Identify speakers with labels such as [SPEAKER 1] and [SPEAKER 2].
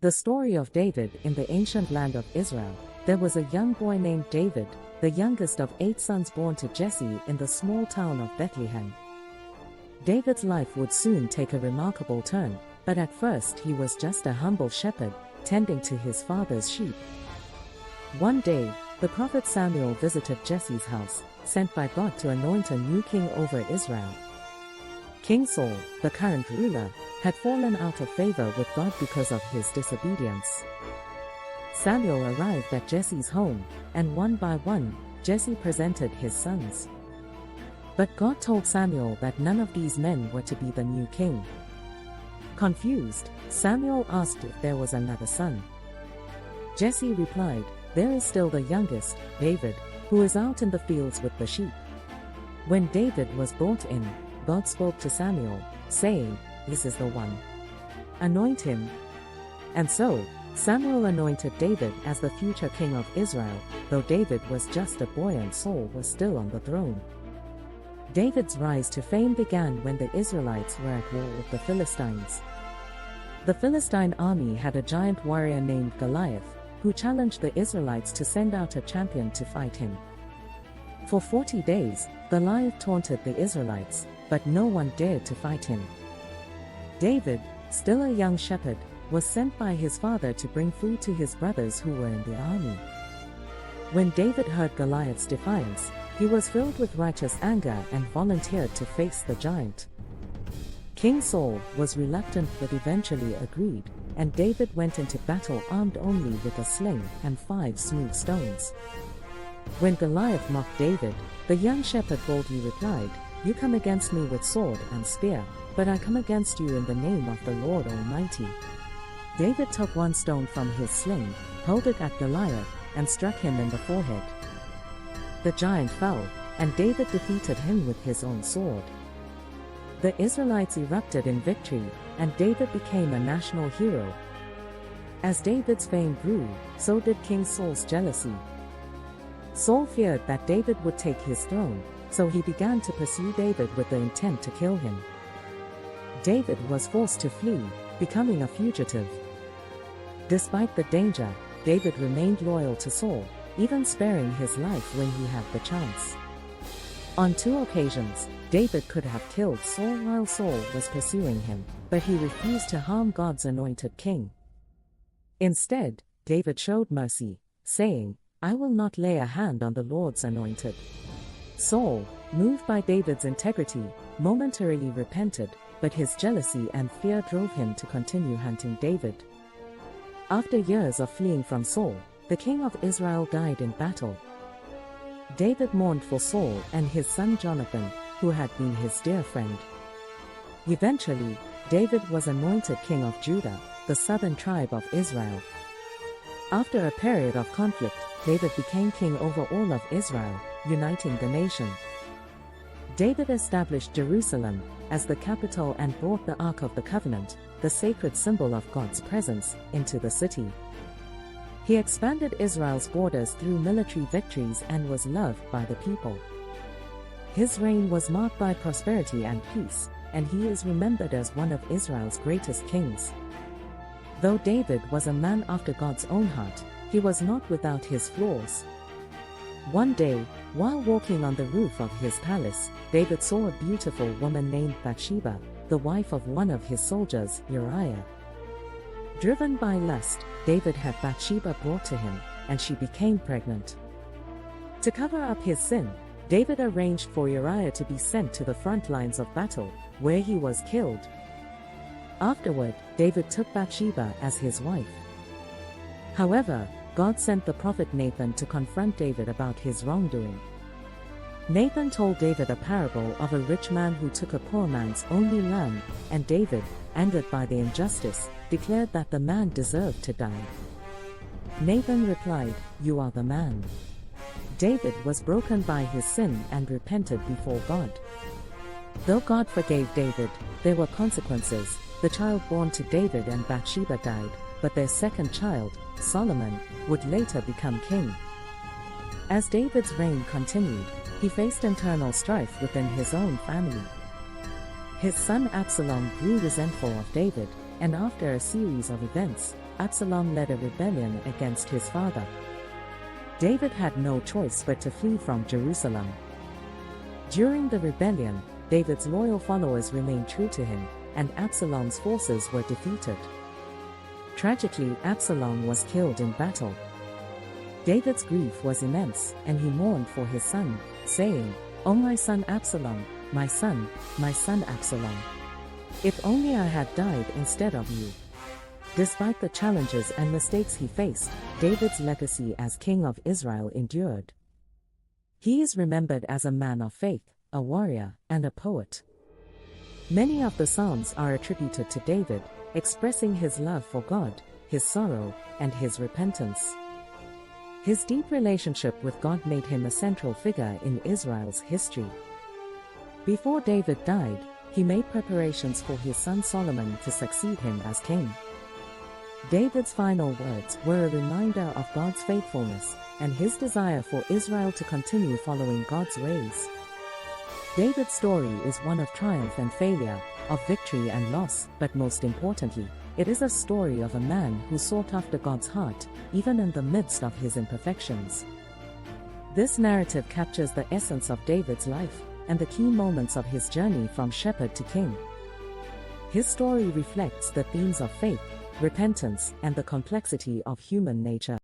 [SPEAKER 1] The story of David. In the ancient land of Israel, there was a young boy named David, the youngest of 8 sons born to Jesse in the small town of Bethlehem. David's life would soon take a remarkable turn, but at first he was just a humble shepherd, tending to his father's sheep. One day, the prophet Samuel visited Jesse's house, sent by God to anoint a new king over Israel. King Saul, the current ruler, had fallen out of favor with God because of his disobedience. Samuel arrived at Jesse's home, and one by one, Jesse presented his sons. But God told Samuel that none of these men were to be the new king. Confused, Samuel asked if there was another son. Jesse replied, "There is still the youngest, David, who is out in the fields with the sheep." When David was brought in, God spoke to Samuel, saying, "This is the one. Anoint him." And so, Samuel anointed David as the future king of Israel, though David was just a boy and Saul was still on the throne. David's rise to fame began when the Israelites were at war with the Philistines. The Philistine army had a giant warrior named Goliath, who challenged the Israelites to send out a champion to fight him. For 40 days, Goliath taunted the Israelites, but no one dared to fight him. David, still a young shepherd, was sent by his father to bring food to his brothers who were in the army. When David heard Goliath's defiance, he was filled with righteous anger and volunteered to face the giant. King Saul was reluctant but eventually agreed, and David went into battle armed only with a sling and 5 smooth stones. When Goliath mocked David, the young shepherd boldly replied, "You come against me with sword and spear, but I come against you in the name of the Lord Almighty." David took 1 stone from his sling, hurled it at Goliath, and struck him in the forehead. The giant fell, and David defeated him with his own sword. The Israelites erupted in victory, and David became a national hero. As David's fame grew, so did King Saul's jealousy. Saul feared that David would take his throne, so he began to pursue David with the intent to kill him. David was forced to flee, becoming a fugitive. Despite the danger, David remained loyal to Saul, even sparing his life when he had the chance. On 2 occasions, David could have killed Saul while Saul was pursuing him, but he refused to harm God's anointed king. Instead, David showed mercy, saying, "I will not lay a hand on the Lord's anointed." Saul, moved by David's integrity, momentarily repented, but his jealousy and fear drove him to continue hunting David. After years of fleeing from Saul, the king of Israel died in battle. David mourned for Saul and his son Jonathan, who had been his dear friend. Eventually, David was anointed king of Judah, the southern tribe of Israel. After a period of conflict, David became king over all of Israel, uniting the nation. David established Jerusalem as the capital and brought the Ark of the Covenant, the sacred symbol of God's presence, into the city. He expanded Israel's borders through military victories and was loved by the people. His reign was marked by prosperity and peace, and he is remembered as one of Israel's greatest kings. Though David was a man after God's own heart, he was not without his flaws. One day, while walking on the roof of his palace, David saw a beautiful woman named Bathsheba, the wife of one of his soldiers, Uriah. Driven by lust, David had Bathsheba brought to him, and she became pregnant. To cover up his sin, David arranged for Uriah to be sent to the front lines of battle, where he was killed. Afterward, David took Bathsheba as his wife. However, God sent the prophet Nathan to confront David about his wrongdoing. Nathan told David a parable of a rich man who took a poor man's only lamb, and David, angered by the injustice, declared that the man deserved to die. Nathan replied, "You are the man." David was broken by his sin and repented before God. Though God forgave David, there were consequences. The child born to David and Bathsheba died, but their second child, Solomon, would later become king. As David's reign continued, he faced internal strife within his own family. His son Absalom grew resentful of David, and after a series of events, Absalom led a rebellion against his father. David had no choice but to flee from Jerusalem. During the rebellion, David's loyal followers remained true to him, and Absalom's forces were defeated. Tragically, Absalom was killed in battle. David's grief was immense, and he mourned for his son, saying, "O my son Absalom, my son Absalom. If only I had died instead of you." Despite the challenges and mistakes he faced, David's legacy as king of Israel endured. He is remembered as a man of faith, a warrior, and a poet. Many of the Psalms are attributed to David, expressing his love for God, his sorrow, and his repentance. His deep relationship with God made him a central figure in Israel's history. Before David died, he made preparations for his son Solomon to succeed him as king. David's final words were a reminder of God's faithfulness and his desire for Israel to continue following God's ways. David's story is one of triumph and failure, of victory and loss, but most importantly, it is a story of a man who sought after God's heart, even in the midst of his imperfections. This narrative captures the essence of David's life and the key moments of his journey from shepherd to king. His story reflects the themes of faith, repentance, and the complexity of human nature.